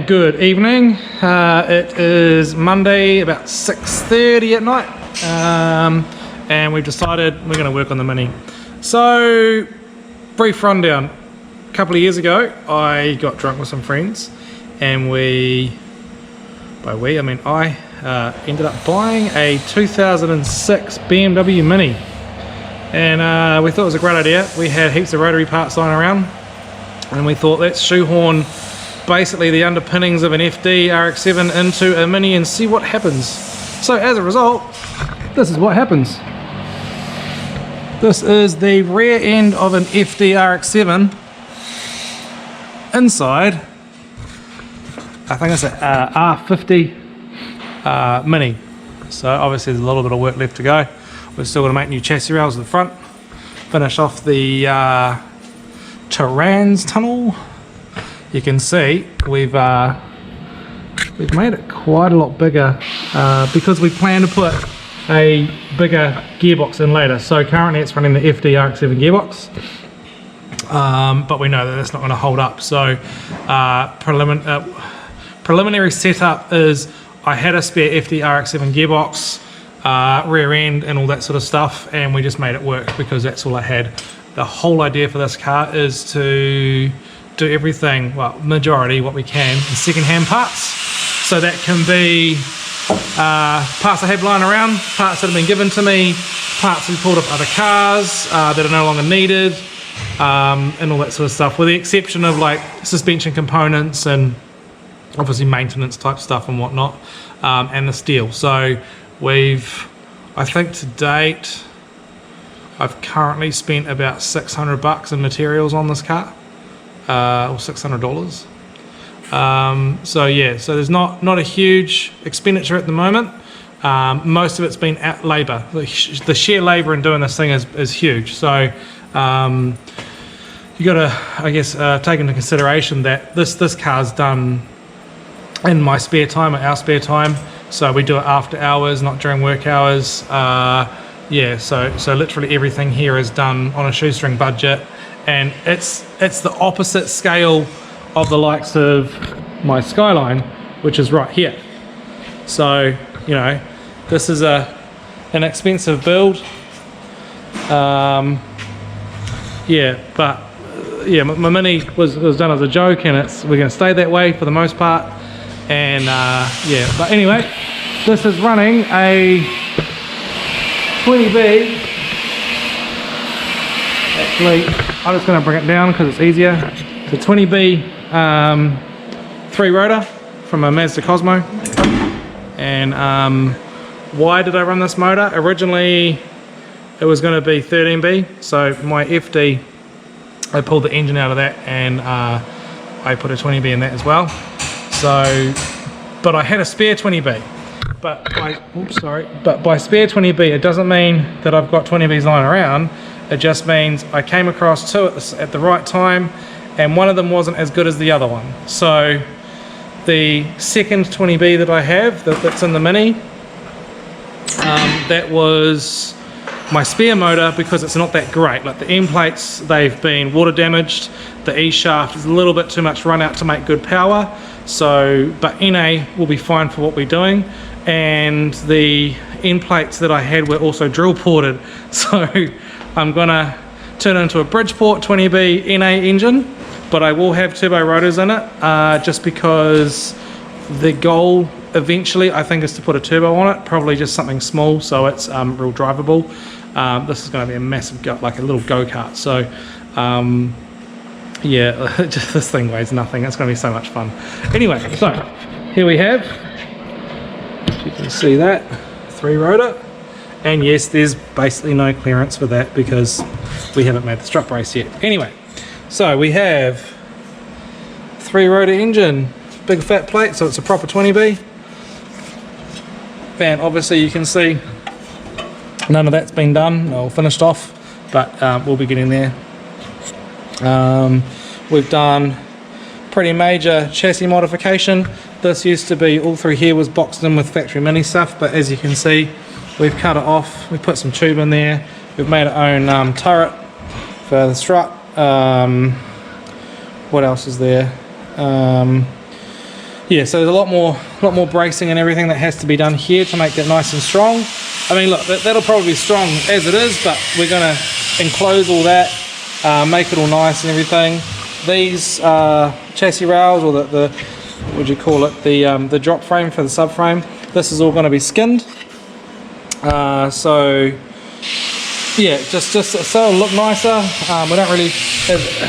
And good evening. It is Monday about 6:30 at night, and we've decided we're going to work on the Mini. So, brief rundown. A couple of years ago I got drunk with some friends, and I ended up buying a 2006 BMW Mini, and we thought it was a great idea. We had heaps of rotary parts lying around, and we thought, let's shoehorn basically the underpinnings of an FD RX7 into a Mini and see what happens. So as a result, this is what happens. This is the rear end of an FD RX7 inside, I think it's a R50 Mini. So obviously there's a little bit of work left to go. We're still going to make new chassis rails at the front, finish off the Tein tunnel. You can see we've made it quite a lot bigger because we plan to put a bigger gearbox in later. So currently it's running the FD RX7 gearbox, but we know that that's not going to hold up. So preliminary setup is I had a spare FD RX7 gearbox, rear end and all that sort of stuff, and we just made it work because that's all I had. The whole idea for this car is to do everything, well, majority what we can in second-hand parts. So that can be parts I have lying around, parts that have been given to me, parts we pulled off other cars that are no longer needed, and all that sort of stuff, with the exception of like suspension components and obviously maintenance type stuff and whatnot, and the steel. So I think to date, I've currently spent about $600 in materials on this car. Or $600. So yeah, so there's not a huge expenditure at the moment. Most of it's been at labour. The sheer labour in doing this thing is huge. So you got to, I guess, take into consideration that this car's done in my spare time, or our spare time. So we do it after hours, not during work hours. Yeah, so literally everything here is done on a shoestring budget. And it's the opposite scale of the likes of my Skyline, which is right here. So, you know, this is an expensive build. Yeah, but yeah, my Mini was done as a joke, and we're going to stay that way for the most part. And yeah, but anyway, this is running a 20B. Actually, I'm just going to bring it down because it's easier. It's a 20B 3 rotor from a Mazda Cosmo. And why did I run this motor? Originally it was going to be 13B, so my FD, I pulled the engine out of that, and I put a 20B in that as well. So, but I had a spare 20B. But by spare 20B, it doesn't mean that I've got 20Bs lying around. It just means I came across two at the right time, and one of them wasn't as good as the other one. So the second 20B that I have, that's in the Mini, that was my spare motor because it's not that great. Like the end plates, they've been water damaged. The E shaft is a little bit too much run out to make good power. So, but NA will be fine for what we're doing. And the end plates that I had were also drill ported. So I'm gonna turn it into a Bridgeport 20B NA engine, but I will have turbo rotors in it, just because the goal eventually I think is to put a turbo on it, probably just something small so it's real drivable. This is going to be a massive like a little go-kart. So yeah, just this thing weighs nothing. It's going to be so much fun. Anyway, so here we have, you can see that 3 rotor. And yes, there's basically no clearance for that because we haven't made the strut brace yet. Anyway, so we have 3 rotor engine, big fat plate, so it's a proper 20B. And obviously you can see none of that's been done or finished off, but we'll be getting there. We've done pretty major chassis modification. This used to be, all through here was boxed in with factory Mini stuff, but as you can see, we've cut it off. We put some tube in there. We've made our own turret for the strut. What else is there? yeah, so there's a lot more bracing and everything that has to be done here to make that nice and strong. I mean, look, that'll probably be strong as it is, but we're going to enclose all that, make it all nice and everything. These chassis rails, or the what would you call it, the drop frame for the subframe, this is all going to be skinned. So yeah, just so it'll look nicer. We don't really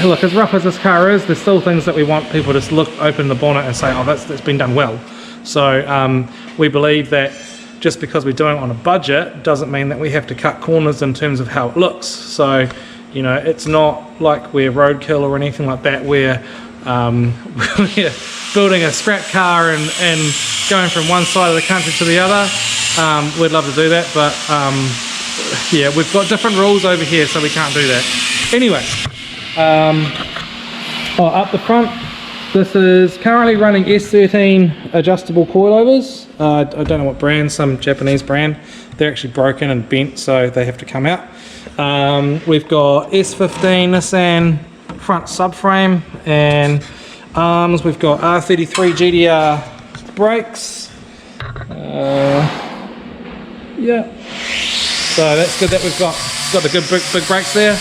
look, as rough as this car is, there's still things that we want people to just look, open the bonnet and say, oh, that's been done well. So we believe that just because we're doing it on a budget doesn't mean that we have to cut corners in terms of how it looks. So, you know, it's not like we're roadkill or anything like that, where we're building a scrap car and going from one side of the country to the other. We'd love to do that, but yeah, we've got different rules over here, so we can't do that. Anyway, up the front, this is currently running S13 adjustable coilovers. I don't know what brand, some Japanese brand. They're actually broken and bent, so they have to come out. We've got S15 Nissan front subframe and arms. We've got R33 GTR brakes. Yeah, so that's good that we've got the good big brakes there.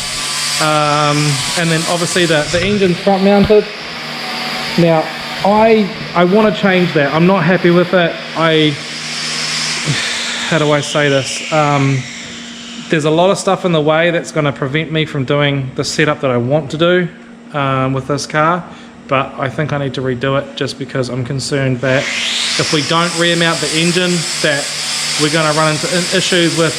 And then obviously the engine's front mounted. Now I want to change that. I'm not happy with it. How do I say this? There's a lot of stuff in the way that's going to prevent me from doing the setup that I want to do with this car, but I think I need to redo it just because I'm concerned that if we don't rear mount the engine, that we're going to run into issues with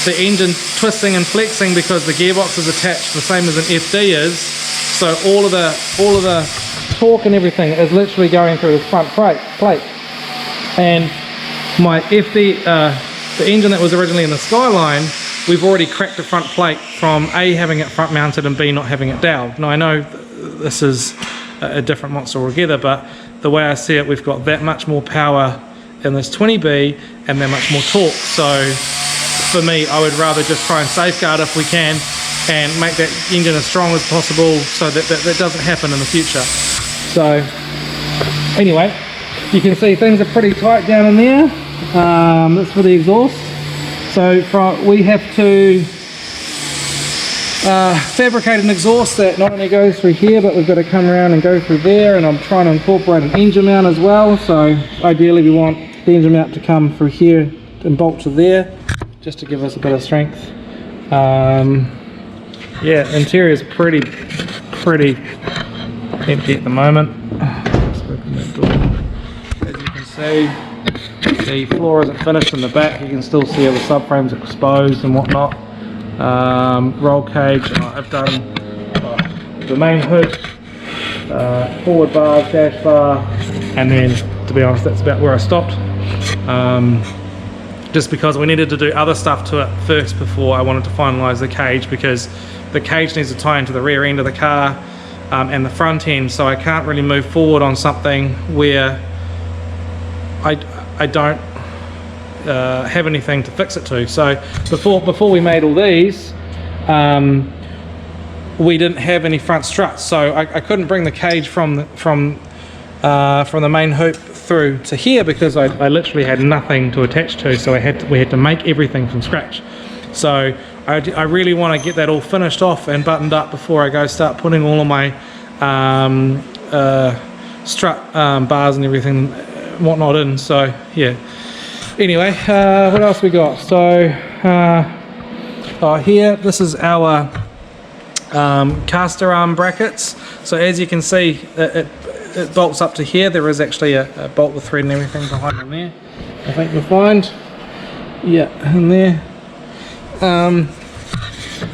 the engine twisting and flexing because the gearbox is attached the same as an FD is. So all of the torque and everything is literally going through the front plate. And my FD, the engine that was originally in the Skyline, we've already cracked the front plate from A, having it front mounted, and B, not having it doweled. Now I know this is a different monster altogether, but the way I see it, we've got that much more power in this 20B and that much more torque. So for me, I would rather just try and safeguard if we can and make that engine as strong as possible so that doesn't happen in the future. So anyway, you can see things are pretty tight down in there. That's for the exhaust. So we have to fabricate an exhaust that not only goes through here, but we've got to come around and go through there, and I'm trying to incorporate an engine mount as well. So ideally we want the engine mount to come through here and bolt to there, just to give us a bit of strength. Yeah, interior is pretty empty at the moment. Let's open that door. As you can see, the floor isn't finished in the back. You can still see all the subframes exposed and whatnot. Roll cage, I've done the main hood, forward bars, dash bar, and then to be honest that's about where I stopped. Just because we needed to do other stuff to it first before I wanted to finalise the cage, because the cage needs to tie into the rear end of the car and the front end, so I can't really move forward on something where I don't have anything to fix it to. So before we made all these, we didn't have any front struts, so I couldn't bring the cage from the main hoop through to here because I literally had nothing to attach to. So we had to make everything from scratch. So I really want to get that all finished off and buttoned up before I start putting all of my strut bars and everything and whatnot in. So yeah. Anyway, what else we got? So here, this is our caster arm brackets. So as you can see, it bolts up to here. There is actually a bolt with thread and everything behind in there, I think you'll find. Yeah, in there.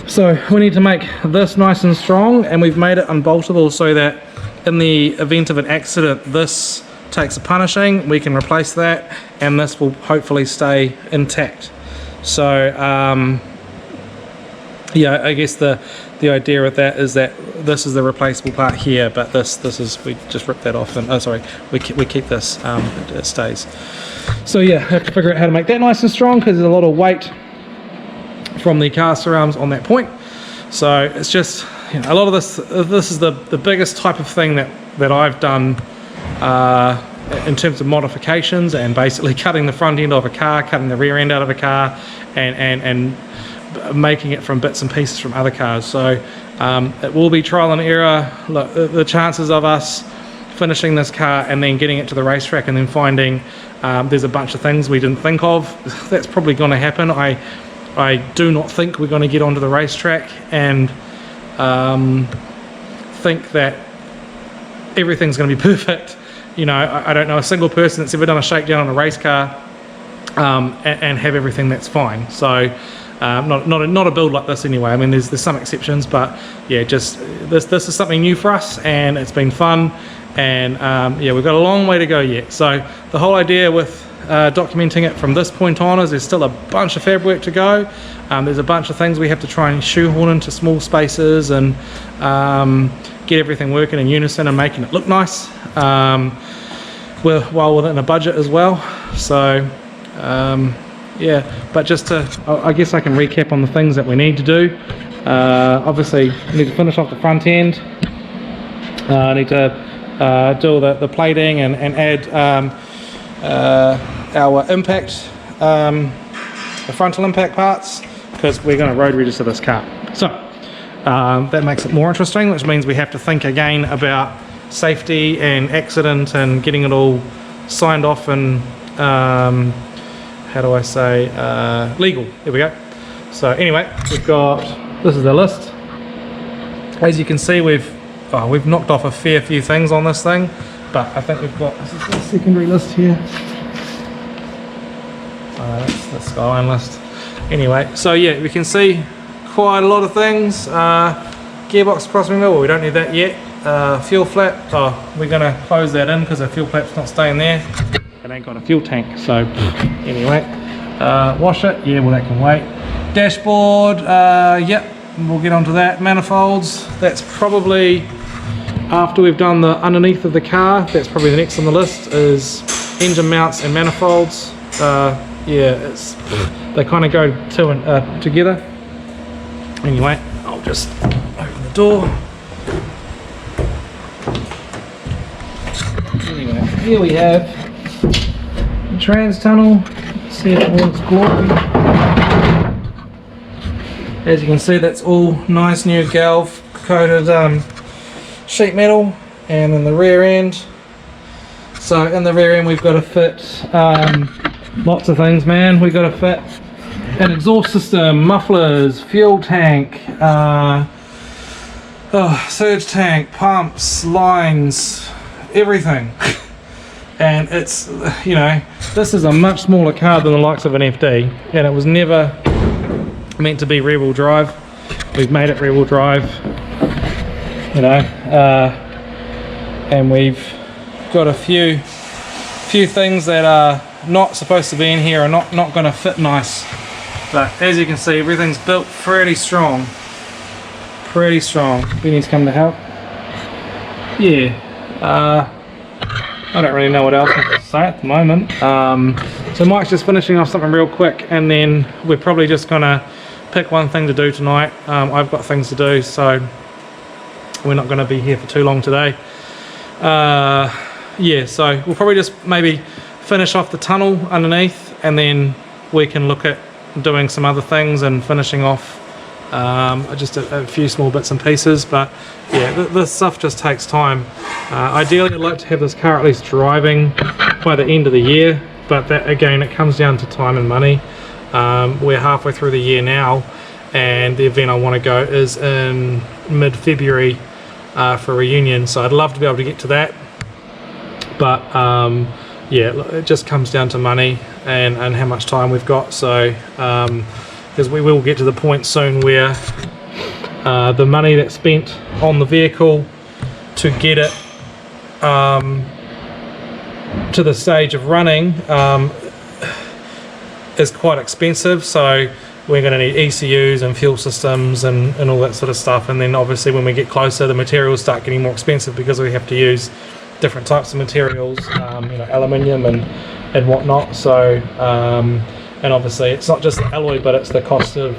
So we need to make this nice and strong, and we've made it unboltable so that in the event of an accident, this takes a punishing, we can replace that, and this will hopefully stay intact. So yeah, I guess the idea of that is that this is the replaceable part here, but this is, we just rip that off, and oh sorry, we keep this, it stays. So yeah, I have to figure out how to make that nice and strong because there's a lot of weight from the caster arms on that point. So it's just, you know, a lot of this is the biggest type of thing that I've done in terms of modifications and basically cutting the front end of a car, cutting the rear end out of a car, and making it from bits and pieces from other cars. So it will be trial and error. Look, the chances of us finishing this car and then getting it to the racetrack and then finding there's a bunch of things we didn't think of, that's probably going to happen. I do not think we're going to get onto the racetrack and think that everything's going to be perfect. You know, I don't know a single person that's ever done a shakedown on a race car and have everything that's fine. So not a build like this anyway. I mean, there's some exceptions, but yeah, just this is something new for us, and it's been fun. And yeah, we've got a long way to go yet. So the whole idea with documenting it from this point on is there's still a bunch of fab work to go. There's a bunch of things we have to try and shoehorn into small spaces and get everything working in unison and making it look nice, while within a budget as well. So yeah, but just to, I guess I can recap on the things that we need to do. Obviously we need to finish off the front end. I need to do all the plating and add our impact, the frontal impact parts, because we're going to road register this car. So that makes it more interesting, which means we have to think again about safety and accident and getting it all signed off and how do I say, legal. There we go. So anyway, we've got, this is the list. As you can see, we've knocked off a fair few things on this thing, but I think we've got, this is the secondary list here. That's the Skyline list. Anyway, so yeah, we can see quite a lot of things. Gearbox crossing wheel, well, we don't need that yet. Fuel flap, we're going to close that in because the fuel flap's not staying there. It ain't got a fuel tank, so anyway. Wash it, yeah, well that can wait. Dashboard, yep, we'll get onto that. Manifolds, that's probably, after we've done the underneath of the car, that's probably the next on the list, is engine mounts and manifolds. Yeah, they kind of go together. Anyway, I'll just open the door. Anyway, here we have the trans tunnel. See it in all its glory. As you can see, that's all nice new galv coated sheet metal. And in the rear end, so in the rear end we've got to fit lots of things, man. We've got to fit an exhaust system, mufflers, fuel tank, surge tank, pumps, lines, everything. And it's, you know, this is a much smaller car than the likes of an FD, and it was never meant to be rear wheel drive. We've made it rear wheel drive, you know, and we've got a few things that are not supposed to be in here, are not going to fit nice. But as you can see, everything's built pretty strong. Pretty strong. Benny's come to help. Yeah. I don't really know what else I can say at the moment. So Mike's just finishing off something real quick, and then we're probably just gonna pick one thing to do tonight. I've got things to do, so we're not going to be here for too long today. Yeah, so we'll probably just maybe finish off the tunnel underneath, and then we can look at doing some other things and finishing off just a few small bits and pieces. But yeah, this stuff just takes time. Ideally I'd like to have this car at least driving by the end of the year, but that again, it comes down to time and money. We're halfway through the year now, and the event I want to go is in mid-February for a reunion, so I'd love to be able to get to that. But yeah, it just comes down to money and how much time we've got. So because we will get to the point soon where the money that's spent on the vehicle to get it to the stage of running is quite expensive. So we're going to need ECUs and fuel systems and all that sort of stuff. And then obviously when we get closer, the materials start getting more expensive because we have to use different types of materials, you know, aluminium and whatnot. So and obviously it's not just the alloy, but it's the cost of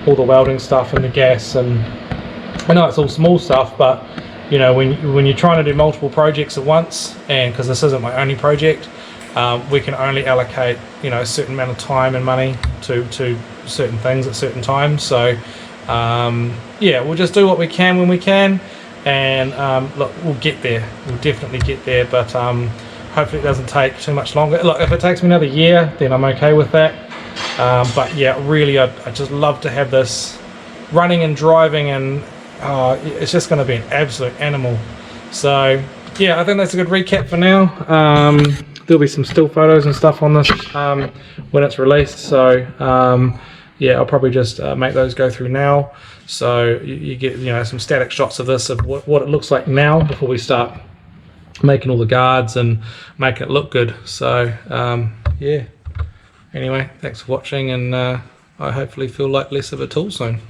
all the welding stuff and the gas. And I know it's all small stuff, but you know, when you're trying to do multiple projects at once, and because this isn't my only project, we can only allocate, you know, a certain amount of time and money to certain things at certain times. So yeah, we'll just do what we can when we can, and look, we'll get there. We'll definitely get there, but hopefully it doesn't take too much longer. Look, if it takes me another year, then I'm okay with that. But yeah, really, I'd just love to have this running and driving, and it's just going to be an absolute animal. So yeah, I think that's a good recap for now. There'll be some still photos and stuff on this when it's released. So yeah, I'll probably just make those go through now, so you get, you know, some static shots of this, of what it looks like now before we start making all the guards and making it look good. So yeah, anyway, thanks for watching, and I hopefully feel like less of a tool soon.